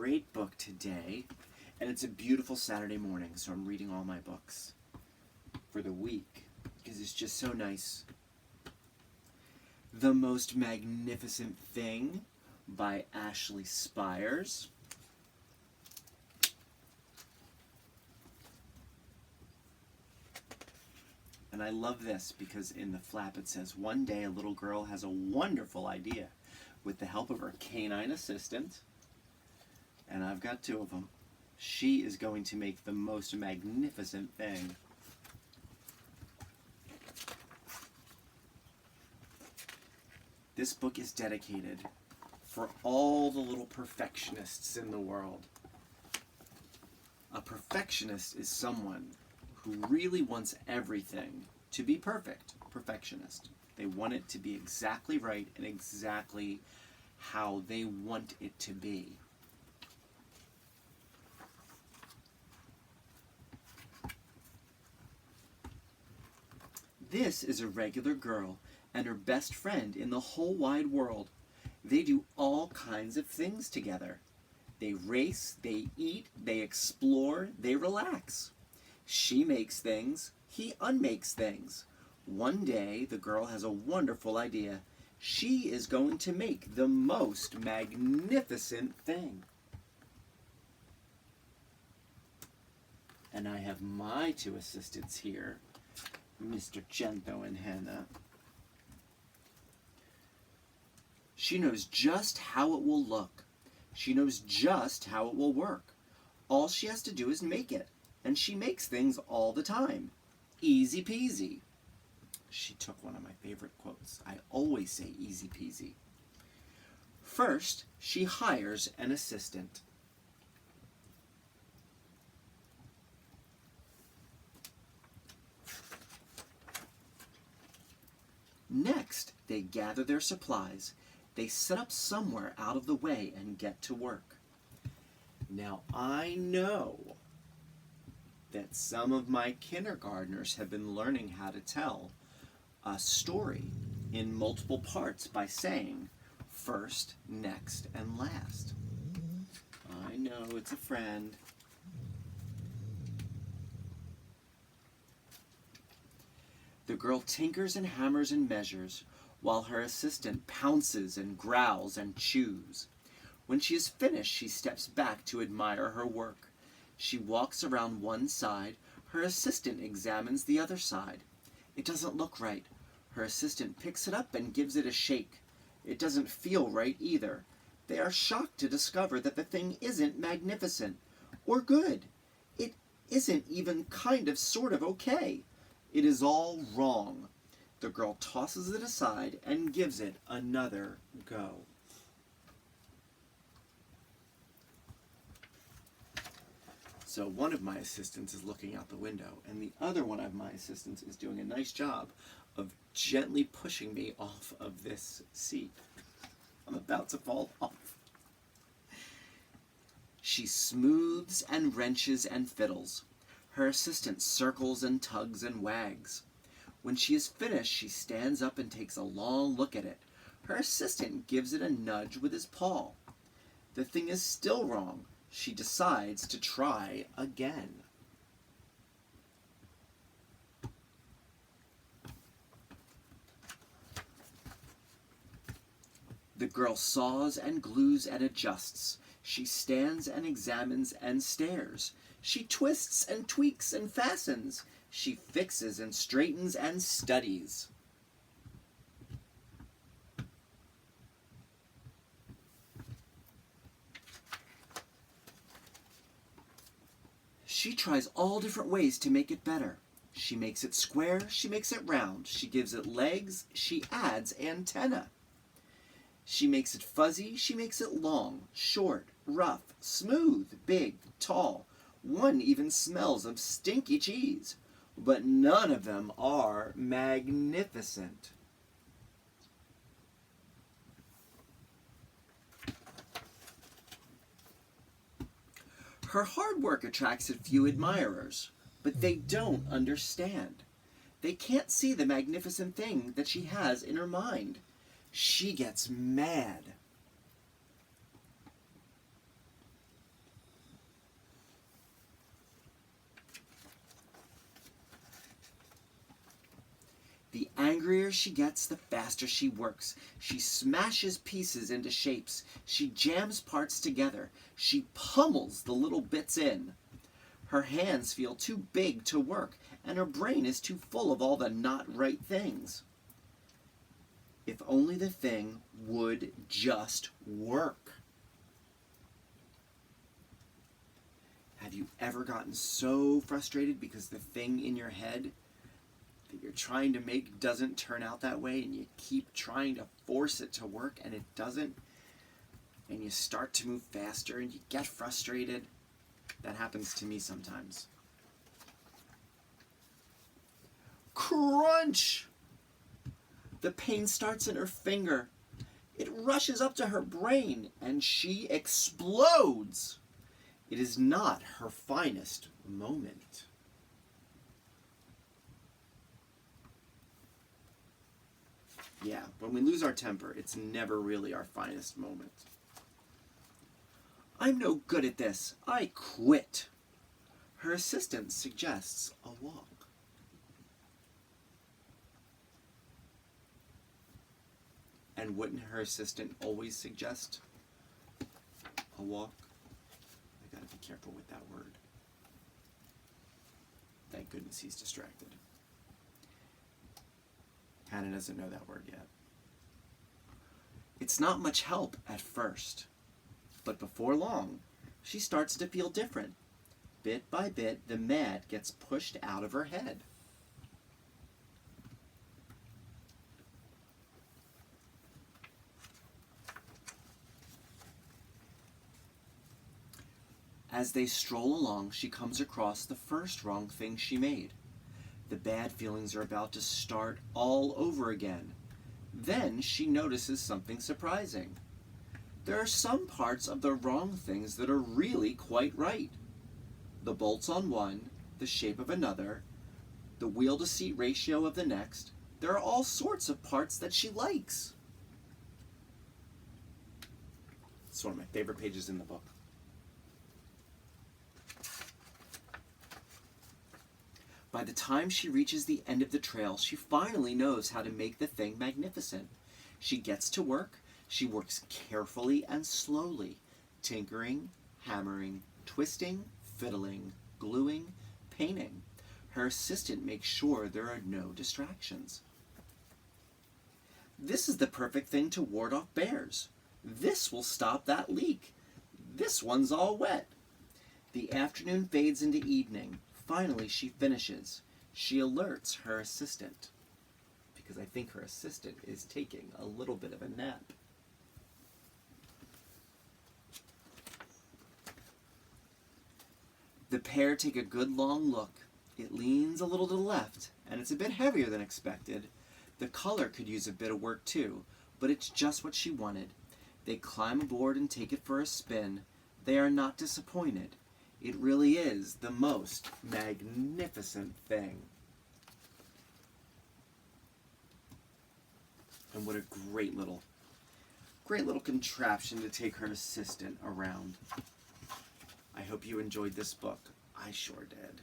great book today, and it's a beautiful Saturday morning, so I'm reading all my books for the week because it's just so nice. The Most Magnificent Thing by Ashley Spires. And I love this because in the flap it says, one day a little girl has a wonderful idea. With the help of her canine assistant, and I've got two of them, she is going to make the most magnificent thing. This book is dedicated for all the little perfectionists in the world. A perfectionist is someone who really wants everything to be perfect. Perfectionist. They want it to be exactly right and exactly how they want it to be. This is a regular girl and her best friend in the whole wide world. They do all kinds of things together. They race, they eat, they explore, they relax. She makes things, he unmakes things. One day, the girl has a wonderful idea. She is going to make the most magnificent thing. And I have my two assistants here, Mr. Gento and Hannah. She knows just how it will look. She knows just how it will work. All she has to do is make it. And she makes things all the time. Easy peasy. She took one of my favorite quotes. I always say easy peasy. First, she hires an assistant. Next, they gather their supplies. They set up somewhere out of the way and get to work. Now, I know that some of my kindergartners have been learning how to tell a story in multiple parts by saying first, next, and last. I know, it's a friend. The girl tinkers and hammers and measures, while her assistant pounces and growls and chews. When she is finished, she steps back to admire her work. She walks around one side. Her assistant examines the other side. It doesn't look right. Her assistant picks it up and gives it a shake. It doesn't feel right either. They are shocked to discover that the thing isn't magnificent or good. It isn't even kind of sort of okay. It is all wrong. The girl tosses it aside and gives it another go. So one of my assistants is looking out the window, and the other one of my assistants is doing a nice job of gently pushing me off of this seat. I'm about to fall off. She smooths and wrenches and fiddles. Her assistant circles and tugs and wags. When she is finished, she stands up and takes a long look at it. Her assistant gives it a nudge with his paw. The thing is still wrong. She decides to try again. The girl saws and glues and adjusts. She stands and examines and stares. She twists and tweaks and fastens. She fixes and straightens and studies. She tries all different ways to make it better. She makes it square, she makes it round, she gives it legs, she adds antenna. She makes it fuzzy, she makes it long, short, rough, smooth, big, tall. One even smells of stinky cheese. But none of them are magnificent. Her hard work attracts a few admirers, but they don't understand. They can't see the magnificent thing that she has in her mind. She gets mad. bigger she gets, the faster she works. She smashes pieces into shapes. She jams parts together. She pummels the little bits in. Her hands feel too big to work, and her brain is too full of all the not right things. If only the thing would just work. Have you ever gotten so frustrated because the thing in your head that you're trying to make doesn't turn out that way, and you keep trying to force it to work and it doesn't, and you start to move faster and you get frustrated? That happens to me sometimes. Crunch! The pain starts in her finger. It rushes up to her brain and she explodes. It is not her finest moment. Yeah, when we lose our temper, it's never really our finest moment. I'm no good at this. I quit. Her assistant suggests a walk. And wouldn't her assistant always suggest a walk? I gotta be careful with that word. Thank goodness he's distracted. Hannah doesn't know that word yet. It's not much help at first, but before long, she starts to feel different. Bit by bit, the mad gets pushed out of her head. As they stroll along, she comes across the first wrong thing she made. The bad feelings are about to start all over again. Then she notices something surprising. There are some parts of the wrong things that are really quite right. The bolts on one, the shape of another, the wheel-to-seat ratio of the next. There are all sorts of parts that she likes. It's one of my favorite pages in the book. By the time she reaches the end of the trail, she finally knows how to make the thing magnificent. She gets to work. She works carefully and slowly, tinkering, hammering, twisting, fiddling, gluing, painting. Her assistant makes sure there are no distractions. This is the perfect thing to ward off bears. This will stop that leak. This one's all wet. The afternoon fades into evening. Finally, she finishes. She alerts her assistant, because I think her assistant is taking a little bit of a nap. The pair take a good long look. It leans a little to the left, and it's a bit heavier than expected. The color could use a bit of work too, but it's just what she wanted. They climb aboard and take it for a spin. They are not disappointed. It really is the most magnificent thing. And what a great little contraption to take her assistant around. I hope you enjoyed this book. I sure did.